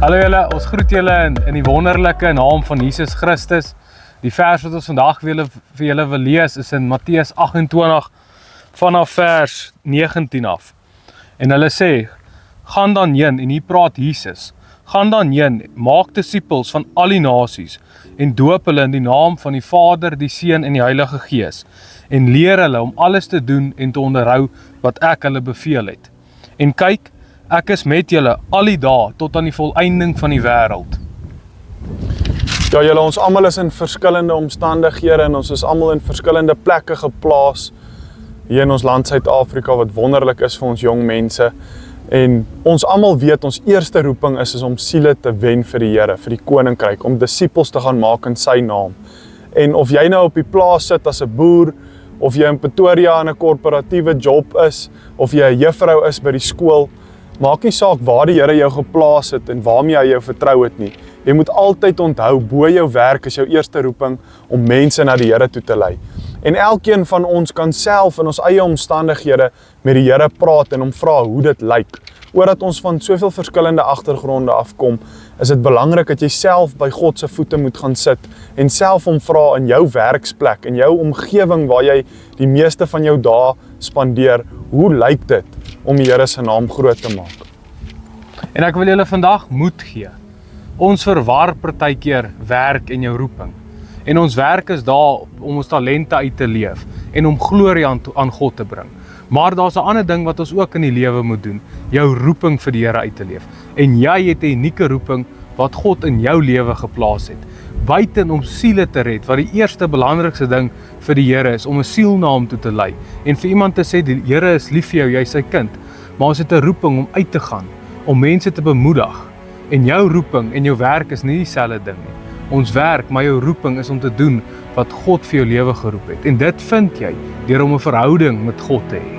Hallo julle, ons groet julle in die wonderlike naam van Jesus Christus. Die vers wat ons vandag vir julle wil lees is in Matteus 28 vanaf vers 19 af. En hulle sê, gaan dan heen, en hier praat Jesus, gaan dan heen, maak disippels van al die nasies, en doop hulle in die naam van die Vader, die Seun en die Heilige Gees, en leer hulle om alles te doen en te onderhou wat ek hulle beveel het. En kyk, ek is met julle al die dae tot aan die volëinding van die wêreld. Ja, julle, ons almal is in verskillende omstandighede en ons is almal in verskillende plekke geplaas hier in ons land Suid-Afrika, wat wonderlik is vir ons jong mense. En ons almal weet, ons eerste roeping is om siele te wen vir die Here, vir die koninkryk, om disippels te gaan maak in sy naam. En of jy nou op die plaas sit as 'n boer, of jy in Pretoria in 'n korporatiewe job is, of jy 'n juffrou is by die skool, maak nie saak waar die Here jou geplaas het en waarmee hy jou vertrou het nie. Jy moet altyd onthou, bo jou werk is jou eerste roeping om mense na die Here toe te lei. En elkeen van ons kan self in ons eie omstandighede met die Here praat en hom vra hoe dit lyk. Omdat ons van soveel verskillende agtergronde afkom, is dit belangrik dat jy self by God se voete moet gaan sit en self hom vra in jou werksplek, in jou omgewing waar jy die meeste van jou dae spandeer, hoe lyk dit om die Here se naam groot te maak? En ek wil julle vandag moed gee. Ons verwar partykeer werk en jou roeping. En ons werk is daar om ons talente uit te leef en om glorie aan God te bring. Maar daar's 'n ander ding wat ons ook in die lewe moet doen, jou roeping vir die Here uit te leef. En jy het 'n unieke roeping wat God in jou lewe geplaas het. Buiten om siele te red, wat die eerste belangrikste ding vir die Here is, om 'n siel na hom toe te lei. En vir iemand te sê, die Here is lief vir jou, jy is sy kind. Maar ons het 'n roeping om uit te gaan, om mense te bemoedig. En jou roeping en jou werk is nie dieselfde ding nie. Ons werk, maar jou roeping is om te doen wat God vir jou lewe geroep het. En dit vind jy deur om 'n verhouding met God te hê.